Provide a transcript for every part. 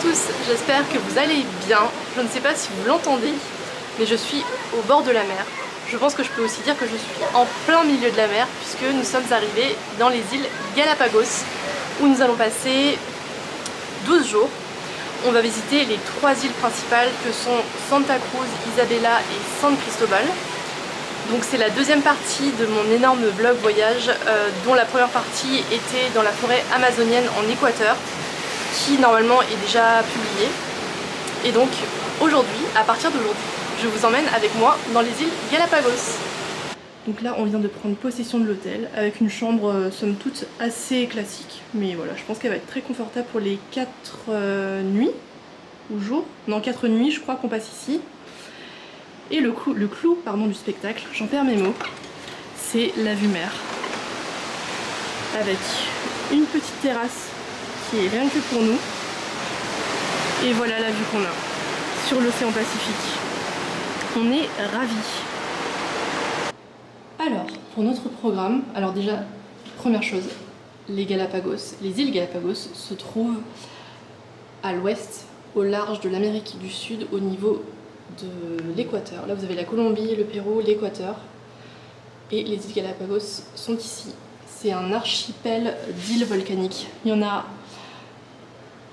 tous, j'espère que vous allez bien. Je ne sais pas si vous l'entendez, mais je suis au bord de la mer. Je pense que je peux aussi dire que je suis en plein milieu de la mer puisque nous sommes arrivés dans les îles Galápagos où nous allons passer 12 jours. On va visiter les 3 îles principales que sont Santa Cruz, Isabela et San Cristobal. Donc c'est la deuxième partie de mon énorme vlog voyage dont la première partie était dans la forêt amazonienne en Équateur qui normalement est déjà publiée. Et donc aujourd'hui, à partir d'aujourd'hui, je vous emmène avec moi dans les îles Galápagos. Donc là on vient de prendre possession de l'hôtel avec une chambre somme toute assez classique. Mais voilà, je pense qu'elle va être très confortable pour les 4 nuits ou jours. Non, 4 nuits je crois qu'on passe ici. Et le clou du spectacle, j'en perds mes mots, c'est la vue mer. Avec une petite terrasse qui est rien que pour nous. Et voilà la vue qu'on a sur l'océan Pacifique. On est ravis. Alors, pour notre programme, alors déjà, première chose, les Galápagos, les îles Galápagos se trouvent à l'ouest, au large de l'Amérique du Sud, au niveau de l'Équateur. Là vous avez la Colombie, le Pérou, l'Équateur. Et les îles Galápagos sont ici. C'est un archipel d'îles volcaniques. Il y en a,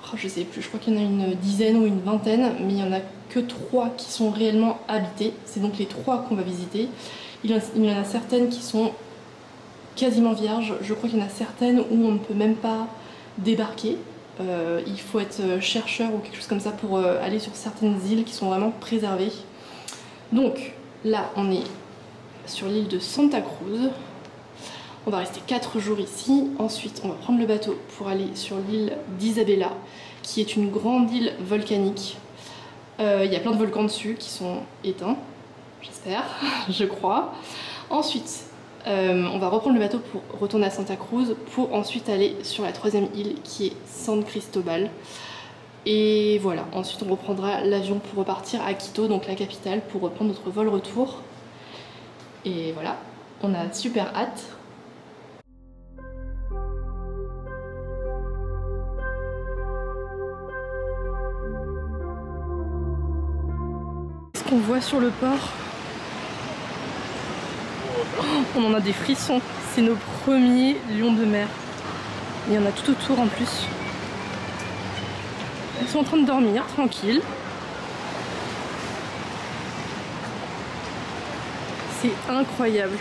oh, je sais plus, je crois qu'il y en a une dizaine ou une vingtaine, mais il n'y en a que 3 qui sont réellement habitées. C'est donc les 3 qu'on va visiter. Il y en a certaines qui sont quasiment vierges. Je crois qu'il y en a certaines où on ne peut même pas débarquer. Il faut être chercheur ou quelque chose comme ça pour aller sur certaines îles qui sont vraiment préservées. Donc là on est sur l'île de Santa Cruz. On va rester 4 jours ici. Ensuite on va prendre le bateau pour aller sur l'île d'Isabela qui est une grande île volcanique. Il y a plein de volcans dessus qui sont éteints, j'espère, je crois. Ensuite on va reprendre le bateau pour retourner à Santa Cruz pour ensuite aller sur la 3e île qui est San Cristobal. Et voilà, ensuite on reprendra l'avion pour repartir à Quito, donc la capitale, pour reprendre notre vol retour. Et voilà, on a super hâte. Qu'est-ce qu'on voit sur le port? On en a des frissons, c'est nos premiers lions de mer. Il y en a tout autour en plus. Ils sont en train de dormir, tranquille. C'est incroyable.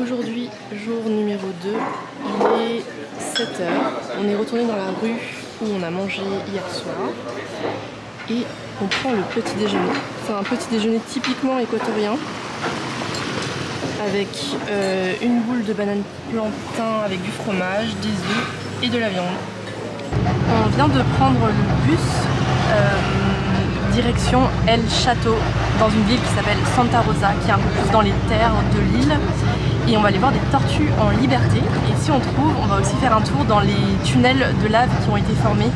Aujourd'hui, jour numéro 2, il est 7 h. On est retourné dans la rue où on a mangé hier soir et on prend le petit déjeuner. C'est un petit déjeuner typiquement équatorien avec une boule de banane plantain avec du fromage, des œufs et de la viande. On vient de prendre le bus direction El Chato dans une ville qui s'appelle Santa Rosa qui est un peu plus dans les terres de l'île. Et on va aller voir des tortues en liberté. Et si on trouve, on va aussi faire un tour dans les tunnels de lave qui ont été formés.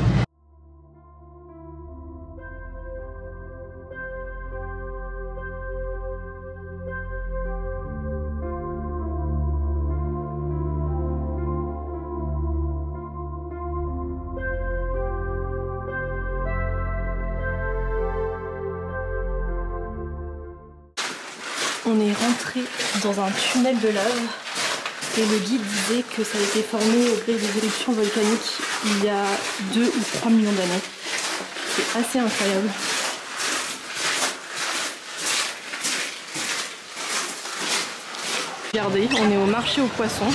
On est rentré dans un tunnel de lave et le guide disait que ça a été formé au gré des éruptions volcaniques il y a 2 ou 3 millions d'années. C'est assez incroyable. Regardez, on est au marché aux poissons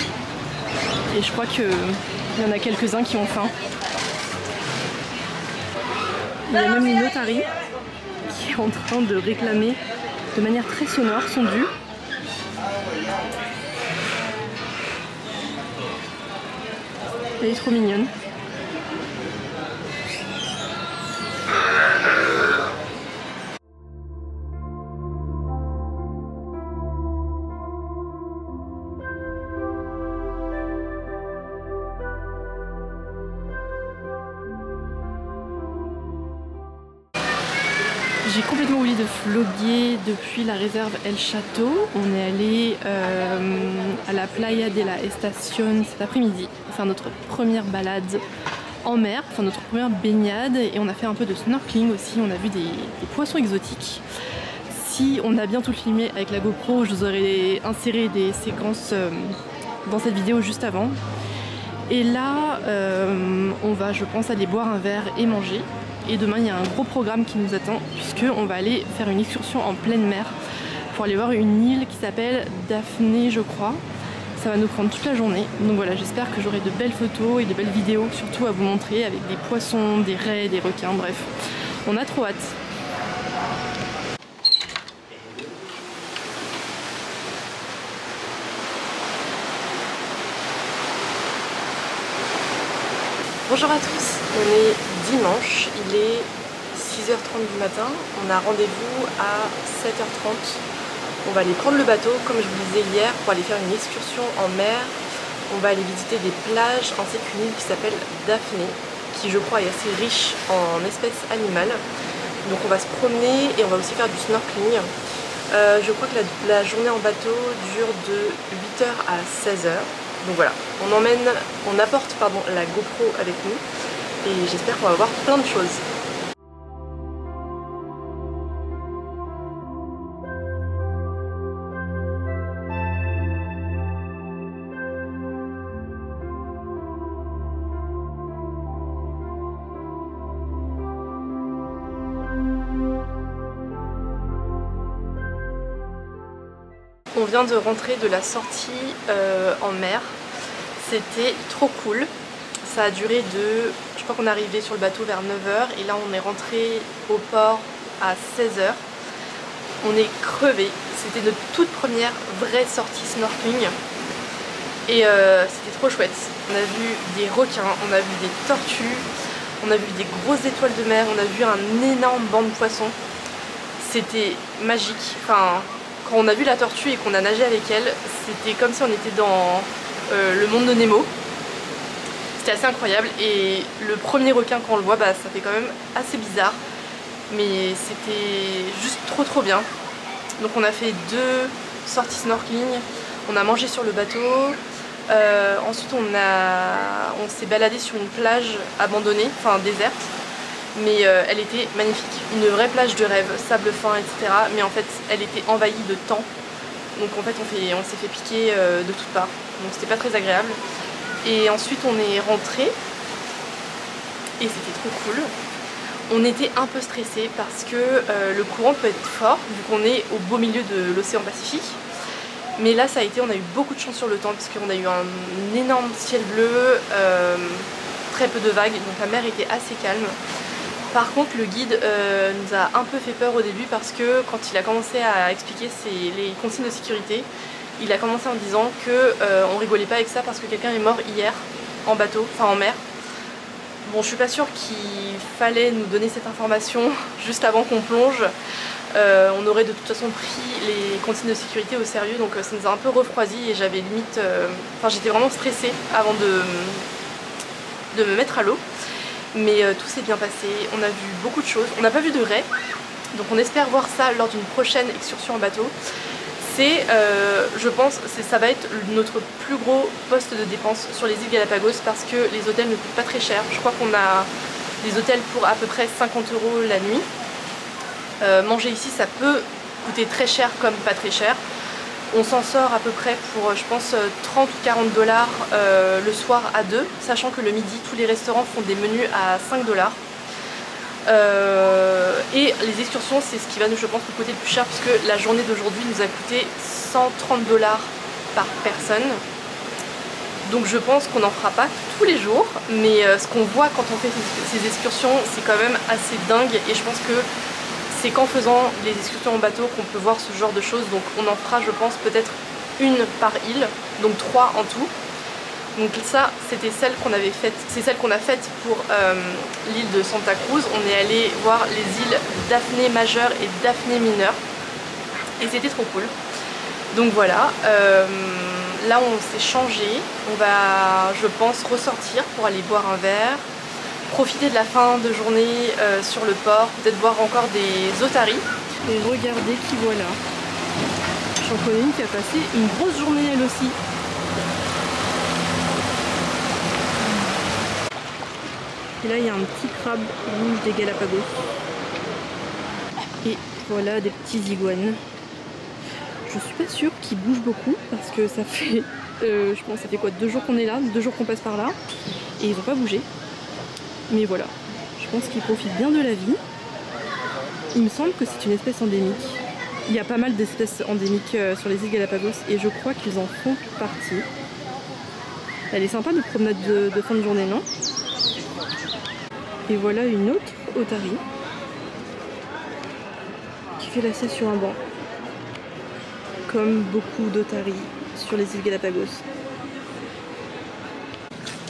et je crois qu'il y en a quelques-uns qui ont faim. Il y a même une otarie qui est en train de réclamer de manière très sonore son dû. Elle est trop mignonne. J'ai complètement oublié de vlogger depuis la réserve El Chateau. On est allé à la Playa de la Estación cet après-midi pour faire notre première balade en mer, enfin notre première baignade, et on a fait un peu de snorkeling aussi. On a vu des poissons exotiques. Si on a bien tout filmé avec la GoPro, je vous aurais inséré des séquences dans cette vidéo juste avant. Et là, on va, je pense, aller boire un verre et manger. Et demain, il y a un gros programme qui nous attend, puisqu'on va aller faire une excursion en pleine mer pour aller voir une île qui s'appelle Daphné, je crois. Ça va nous prendre toute la journée. Donc voilà, j'espère que j'aurai de belles photos et de belles vidéos, surtout à vous montrer, avec des poissons, des raies, des requins, bref. On a trop hâte. Bonjour à tous, on est dimanche, il est 6h30 du matin, on a rendez-vous à 7h30. On va aller prendre le bateau, comme je vous disais hier, pour aller faire une excursion en mer. On va aller visiter des plages ainsi qu'une île qui s'appelle Daphné, qui je crois est assez riche en espèces animales. Donc on va se promener et on va aussi faire du snorkeling. Je crois que la journée en bateau dure de 8h à 16h. Donc voilà, on apporte la GoPro avec nous et j'espère qu'on va voir plein de choses. On vient de rentrer de la sortie en mer, c'était trop cool, ça a duré je crois qu'on est arrivé sur le bateau vers 9h et là on est rentré au port à 16h. On est crevé, c'était notre toute première vraie sortie snorkeling et c'était trop chouette. On a vu des requins, on a vu des tortues, on a vu des grosses étoiles de mer, on a vu un énorme banc de poissons, c'était magique. Enfin, quand on a vu la tortue et qu'on a nagé avec elle, c'était comme si on était dans le monde de Nemo. C'était assez incroyable et le premier requin quand on le voit, ça fait quand même assez bizarre. Mais c'était juste trop bien. Donc on a fait 2 sorties snorkeling, on a mangé sur le bateau. Ensuite on s'est baladé sur une plage abandonnée, enfin déserte. Mais elle était magnifique, une vraie plage de rêve, sable fin, etc. Mais en fait, elle était envahie de thon. Donc en fait, on s'est fait piquer de toutes parts. Donc c'était pas très agréable. Et ensuite, on est rentré. Et c'était trop cool. On était un peu stressé parce que le courant peut être fort, vu qu'on est au beau milieu de l'océan Pacifique. Mais là, on a eu beaucoup de chance sur le temps, parce qu'on a eu un énorme ciel bleu, très peu de vagues, donc la mer était assez calme. Par contre, le guide nous a un peu fait peur au début parce que quand il a commencé à expliquer les consignes de sécurité, il a commencé en disant que on rigolait pas avec ça parce que quelqu'un est mort hier en bateau, enfin en mer. Bon, je suis pas sûre qu'il fallait nous donner cette information juste avant qu'on plonge. On aurait de toute façon pris les consignes de sécurité au sérieux, donc ça nous a un peu refroidi et j'avais limite... Enfin, j'étais vraiment stressée avant de me mettre à l'eau. Mais tout s'est bien passé, on a vu beaucoup de choses, on n'a pas vu de raies, donc on espère voir ça lors d'une prochaine excursion en bateau. Je pense, ça va être notre plus gros poste de dépense sur les îles Galapagos parce que les hôtels ne coûtent pas très cher. Je crois qu'on a des hôtels pour à peu près 50 € la nuit. Manger ici, ça peut coûter très cher comme pas très cher. On s'en sort à peu près pour, je pense, 30 ou 40 $ le soir à 2, sachant que le midi, tous les restaurants font des menus à 5 $. Et les excursions, c'est ce qui va, je pense, nous coûter le plus cher, puisque la journée d'aujourd'hui nous a coûté 130 $ par personne. Donc je pense qu'on n'en fera pas tous les jours, mais ce qu'on voit quand on fait ces excursions, c'est quand même assez dingue, et je pense que c'est qu'en faisant les excursions en bateau qu'on peut voir ce genre de choses. Donc on en fera, je pense, peut-être une par île, donc 3 en tout. Donc ça, c'était celle qu'on avait faite, c'est celle qu'on a faite pour l'île de Santa Cruz. On est allé voir les îles Daphné majeure et Daphné mineure, et c'était trop cool. Donc voilà, là on s'est changé, on va, je pense, ressortir pour aller boire un verre. profiter de la fin de journée sur le port, peut-être voir encore des otaries. Et regardez qui voilà. J'en connais une qui a passé une grosse journée elle aussi. Et là il y a un petit crabe rouge des Galapagos. Et voilà des petits iguanes. Je suis pas sûre qu'ils bougent beaucoup parce que ça fait, je pense ça fait quoi, 2 jours qu'on est là, 2 jours qu'on passe par là. Et ils n'ont pas bougé. Mais voilà, je pense qu'ils profitent bien de la vie. Il me semble que c'est une espèce endémique. Il y a pas mal d'espèces endémiques sur les îles Galapagos et je crois qu'ils en font partie. Elle est sympa notre promenade de fin de journée, non? Et voilà une autre otarie qui fait la sieste sur un banc. Comme beaucoup d'otaries sur les îles Galapagos.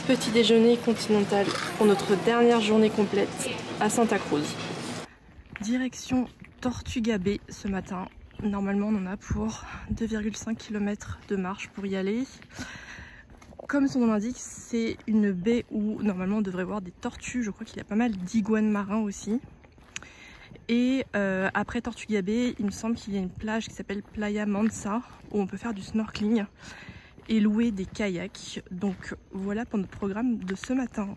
Petit déjeuner continental pour notre dernière journée complète à Santa Cruz. Direction Tortuga Bay ce matin. Normalement on en a pour 2,5 km de marche pour y aller. Comme son nom l'indique, c'est une baie où normalement on devrait voir des tortues. Je crois qu'il y a pas mal d'iguanes marins aussi. Et après Tortuga Bay, il me semble qu'il y a une plage qui s'appelle Playa Mansa où on peut faire du snorkeling et louer des kayaks. Donc voilà pour notre programme de ce matin.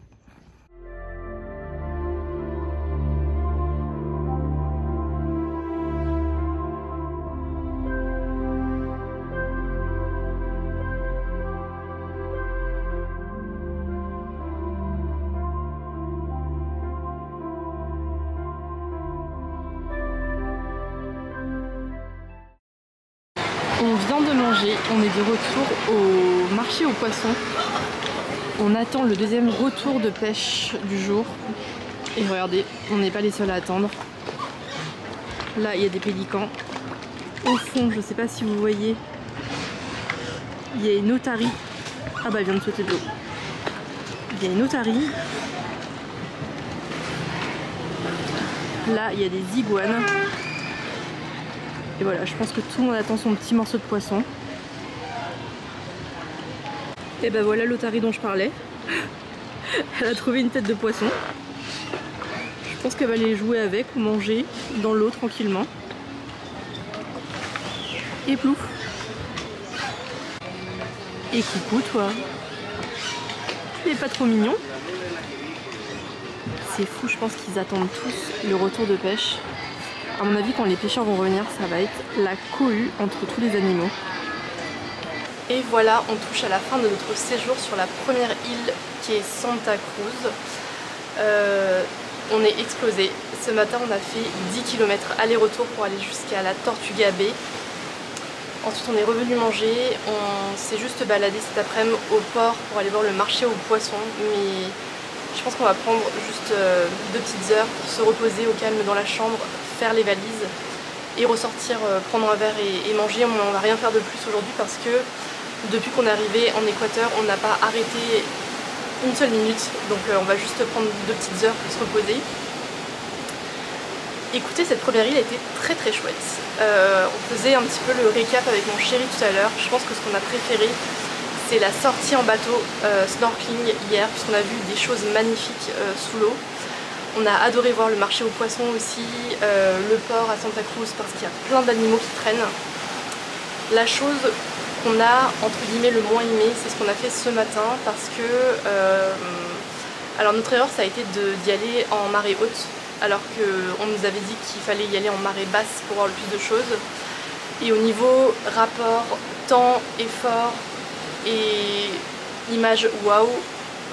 On vient de manger, on est de retour au marché aux poissons. On attend le deuxième retour de pêche du jour. Et regardez, on n'est pas les seuls à attendre. Là, il y a des pélicans. Au fond, je ne sais pas si vous voyez, il y a une otarie. Ah bah, elle vient de sauter de l'eau. Il y a une otarie. Là, il y a des iguanes. Et voilà, je pense que tout le monde attend son petit morceau de poisson. Et ben voilà l'otarie dont je parlais. Elle a trouvé une tête de poisson. Je pense qu'elle va aller jouer avec ou manger dans l'eau tranquillement. Et plouf. Et coucou toi. Tu n'es pas trop mignon. C'est fou, je pense qu'ils attendent tous le retour de pêche. À mon avis, quand les pêcheurs vont revenir, ça va être la cohue entre tous les animaux. Et voilà, on touche à la fin de notre séjour sur la première île qui est Santa Cruz. On est explosé. Ce matin, on a fait 10 km aller-retour pour aller jusqu'à la Tortuga Bay. Ensuite, on est revenu manger. On s'est juste baladé cet après-midi au port pour aller voir le marché aux poissons. Mais je pense qu'on va prendre juste 2 petites heures pour se reposer au calme dans la chambre, faire les valises et ressortir, prendre un verre et manger. On va rien faire de plus aujourd'hui parce que depuis qu'on est arrivé en Équateur, on n'a pas arrêté une seule minute. Donc on va juste prendre 2 petites heures pour se reposer. Écoutez, cette première île a été très très chouette. On faisait un petit peu le récap avec mon chéri tout à l'heure. Je pense que ce qu'on a préféré, c'est la sortie en bateau snorkeling hier, puisqu'on a vu des choses magnifiques sous l'eau. On a adoré voir le marché aux poissons aussi, le port à Santa Cruz parce qu'il y a plein d'animaux qui traînent. La chose qu'on a entre guillemets le moins aimé, c'est ce qu'on a fait ce matin parce que alors notre erreur ça a été d'y aller en marée haute alors qu'on nous avait dit qu'il fallait y aller en marée basse pour voir le plus de choses. Et au niveau rapport temps, effort et image waouh,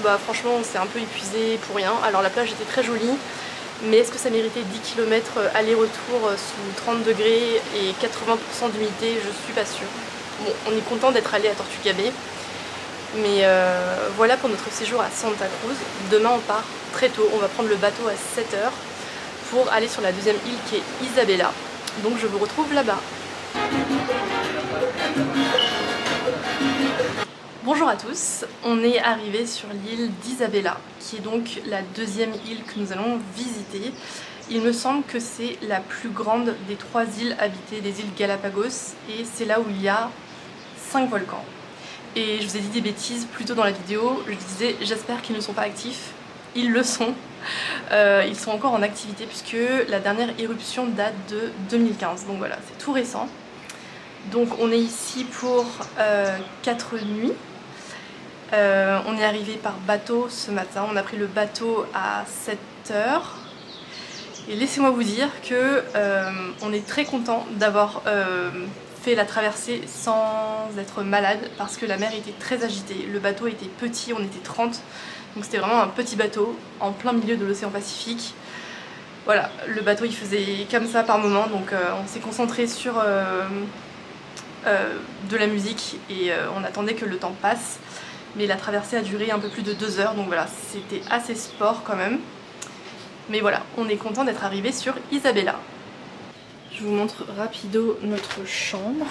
bah franchement on s'est un peu épuisé pour rien. Alors la plage était très jolie, mais est-ce que ça méritait 10 km aller-retour sous 30 degrés et 80% d'humidité? Je suis pas sûre. Bon, on est content d'être allé à Tortuga Bay, mais voilà pour notre séjour à Santa Cruz. Demain on part très tôt, on va prendre le bateau à 7 h pour aller sur la deuxième île qui est Isabela. Donc je vous retrouve là-bas. Bonjour à tous, on est arrivé sur l'île d'Isabela, qui est donc la deuxième île que nous allons visiter. Il me semble que c'est la plus grande des 3 îles habitées des îles Galapagos et c'est là où il y a 5 volcans. Et je vous ai dit des bêtises plus tôt dans la vidéo, je disais j'espère qu'ils ne sont pas actifs. ils le sont. Ils sont encore en activité puisque la dernière éruption date de 2015, donc voilà, c'est tout récent. Donc on est ici pour 4 nuits. On est arrivé par bateau ce matin, on a pris le bateau à 7 h. Et laissez-moi vous dire que on est très content d'avoir fait la traversée sans être malade parce que la mer était très agitée. Le bateau était petit, on était 30, donc c'était vraiment un petit bateau en plein milieu de l'océan Pacifique. Voilà, le bateau il faisait comme ça par moment, donc on s'est concentré sur de la musique et on attendait que le temps passe. Mais la traversée a duré un peu plus de 2 heures, donc voilà, c'était assez sport quand même. Mais voilà, on est content d'être arrivé sur Isabela. Je vous montre rapido notre chambre.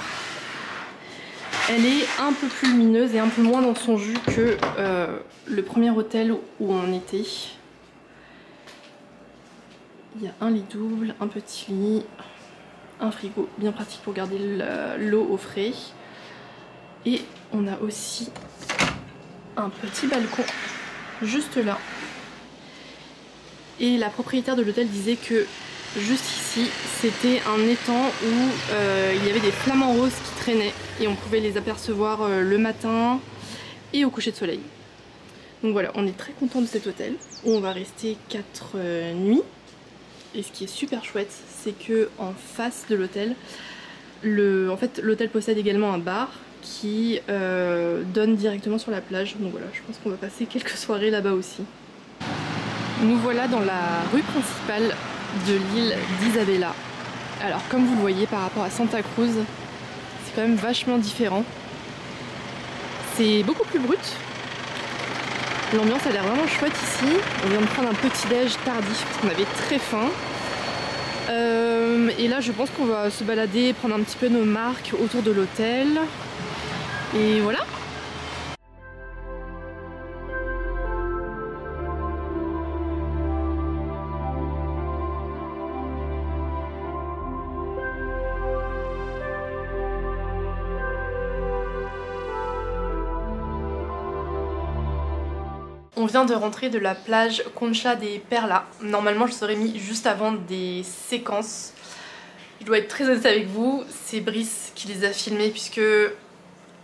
Elle est un peu plus lumineuse et un peu moins dans son jus que le premier hôtel où on était. Il y a un lit double, un petit lit, un frigo bien pratique pour garder l'eau au frais. Et on a aussi un petit balcon juste là. Et la propriétaire de l'hôtel disait que juste ici, c'était un étang où il y avait des flamants roses qui traînaient et on pouvait les apercevoir le matin et au coucher de soleil. Donc voilà, on est très content de cet hôtel où on va rester 4 nuits. Et ce qui est super chouette, c'est que en face de l'hôtel, l'hôtel possède également un bar qui donne directement sur la plage. Donc voilà, je pense qu'on va passer quelques soirées là-bas aussi. Nous voilà dans la rue principale de l'île d'Isabela. Alors comme vous le voyez par rapport à Santa Cruz, c'est quand même vachement différent. C'est beaucoup plus brut. L'ambiance a l'air vraiment chouette ici. On vient de prendre un petit déj tardif parce qu'on avait très faim. Et là je pense qu'on va se balader, prendre un petit peu nos marques autour de l'hôtel. Et voilà. On vient de rentrer de la plage Concha de Perla. Normalement je serais mis juste avant des séquences. Je dois être très honnête avec vous, c'est Brice qui les a filmés puisque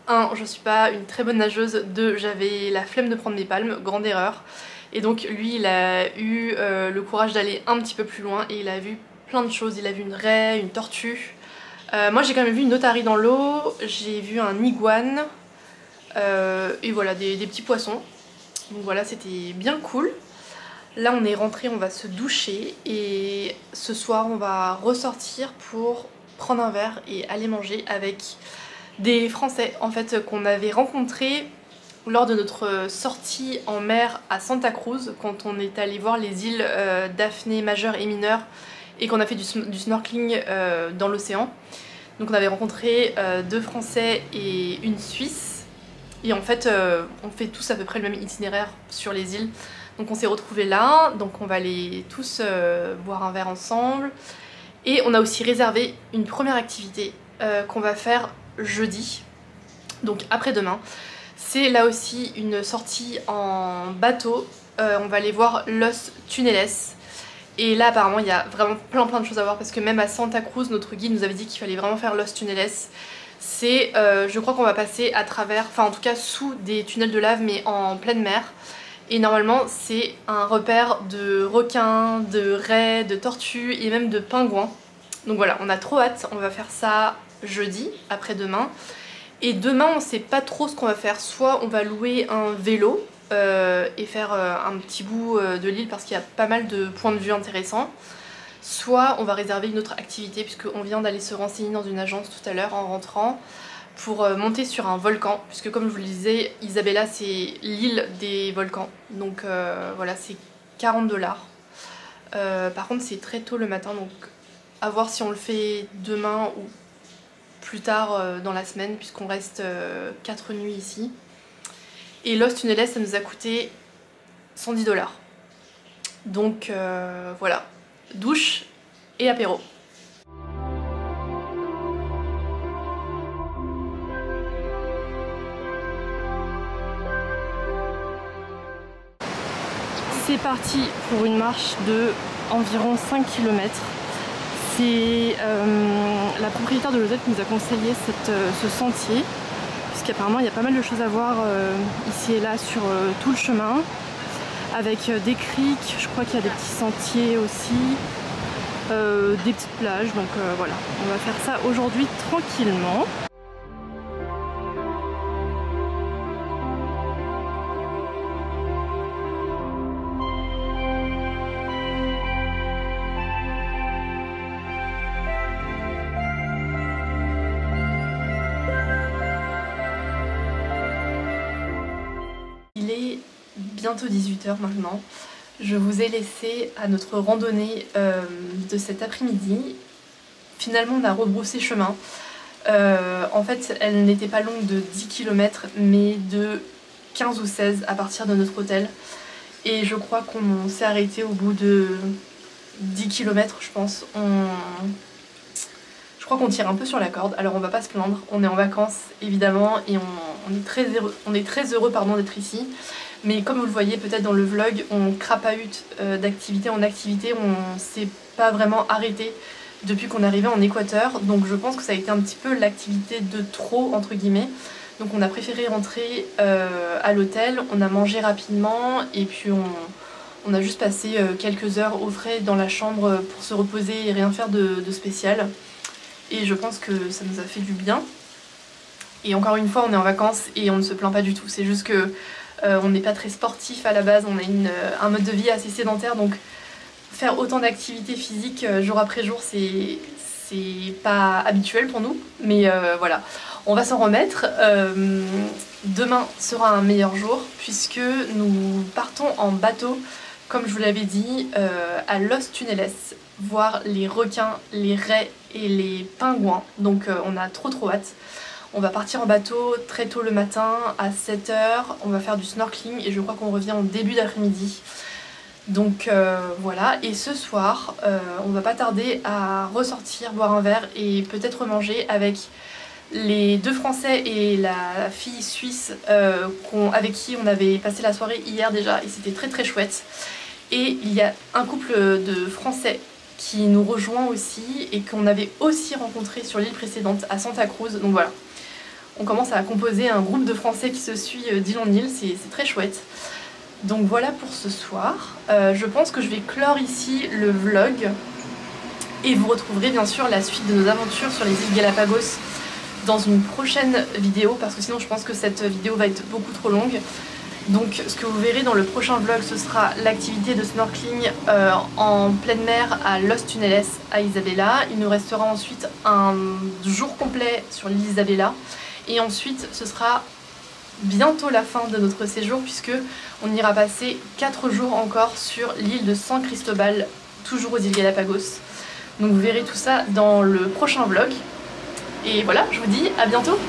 1. Je suis pas une très bonne nageuse, 2. J'avais la flemme de prendre mes palmes, grande erreur. Et donc lui il a eu le courage d'aller un petit peu plus loin et il a vu plein de choses. Il a vu une raie, une tortue. Moi j'ai quand même vu une otarie dans l'eau, j'ai vu un iguane et voilà des petits poissons. Donc voilà, c'était bien cool. Là on est rentré, on va se doucher et ce soir on va ressortir pour prendre un verre et aller manger avec des Français en fait qu'on avait rencontrés lors de notre sortie en mer à Santa Cruz quand on est allé voir les îles Daphné majeure et mineure et qu'on a fait du snorkeling dans l'océan. Donc on avait rencontré 2 Français et une Suisse. Et en fait, on fait tous à peu près le même itinéraire sur les îles. Donc on s'est retrouvés là, donc on va aller tous boire un verre ensemble. Et on a aussi réservé une première activité qu'on va faire jeudi, donc après-demain. C'est là aussi une sortie en bateau. On va aller voir Los Tuneles. Et là apparemment il y a vraiment plein de choses à voir parce que même à Santa Cruz, notre guide nous avait dit qu'il fallait vraiment faire Los Tuneles. C'est, je crois qu'on va passer à travers, enfin en tout cas sous des tunnels de lave mais en pleine mer. Et normalement c'est un repère de requins, de raies, de tortues et même de pingouins. Donc voilà, on a trop hâte, on va faire ça jeudi, après-demain. Et demain on sait pas trop ce qu'on va faire, soit on va louer un vélo et faire un petit bout de l'île parce qu'il y a pas mal de points de vue intéressants. Soit on va réserver une autre activité puisqu'on vient d'aller se renseigner dans une agence tout à l'heure en rentrant pour monter sur un volcan puisque comme je vous le disais, Isabela c'est l'île des volcans donc voilà c'est 40 $. Par contre c'est très tôt le matin donc à voir si on le fait demain ou plus tard dans la semaine puisqu'on reste 4 nuits ici. Et Los Tuneles ça nous a coûté 110 $. Donc voilà. Douche et apéro. C'est parti pour une marche de environ 5 km. C'est la propriétaire de l'hôtel qui nous a conseillé ce sentier, puisqu'apparemment il y a pas mal de choses à voir ici et là sur tout le chemin, avec des criques, je crois qu'il y a des petits sentiers aussi, des petites plages, donc voilà, on va faire ça aujourd'hui tranquillement. Il est bientôt 18 h maintenant. Je vous ai laissé à notre randonnée de cet après-midi. Finalement, on a rebroussé chemin. En fait, elle n'était pas longue de 10 km, mais de 15 ou 16 à partir de notre hôtel. Et je crois qu'on s'est arrêté au bout de 10 km, je pense. Je crois qu'on tire un peu sur la corde, alors on va pas se plaindre. On est en vacances, évidemment, et on est très heureux d'être ici. Mais comme vous le voyez peut-être dans le vlog, on crapahute d'activité en activité, on s'est pas vraiment arrêté depuis qu'on est arrivé en Équateur, donc je pense que ça a été un petit peu l'activité de trop entre guillemets. Donc on a préféré rentrer à l'hôtel, on a mangé rapidement et puis on a juste passé quelques heures au frais dans la chambre pour se reposer et rien faire de spécial. Et je pense que ça nous a fait du bien. Et encore une fois, on est en vacances et on ne se plaint pas du tout, c'est juste que on n'est pas très sportif à la base, on a un mode de vie assez sédentaire, donc faire autant d'activités physiques jour après jour, c'est pas habituel pour nous. Mais voilà, on va s'en remettre. Demain sera un meilleur jour puisque nous partons en bateau, comme je vous l'avais dit, à Los Tuneles, voir les requins, les raies et les pingouins. Donc on a trop hâte. On va partir en bateau très tôt le matin, à 7 h, on va faire du snorkeling et je crois qu'on revient en début d'après-midi. Donc voilà, et ce soir, on va pas tarder à ressortir, boire un verre et peut-être manger avec les deux Français et la fille suisse avec qui on avait passé la soirée hier déjà et c'était très chouette. Et il y a un couple de Français qui nous rejoint aussi et qu'on avait aussi rencontré sur l'île précédente à Santa Cruz, donc voilà. On commence à composer un groupe de Français qui se suit d'île en île, c'est très chouette. Donc voilà pour ce soir. Je pense que je vais clore ici le vlog et vous retrouverez bien sûr la suite de nos aventures sur les îles Galapagos dans une prochaine vidéo parce que sinon je pense que cette vidéo va être beaucoup trop longue. Donc ce que vous verrez dans le prochain vlog, ce sera l'activité de snorkeling en pleine mer à Los Tuneles à Isabela. Il nous restera ensuite un jour complet sur l'île Isabela. Et ensuite ce sera bientôt la fin de notre séjour puisque on ira passer 4 jours encore sur l'île de San Cristobal, toujours aux îles Galapagos. Donc vous verrez tout ça dans le prochain vlog. Et voilà, je vous dis à bientôt.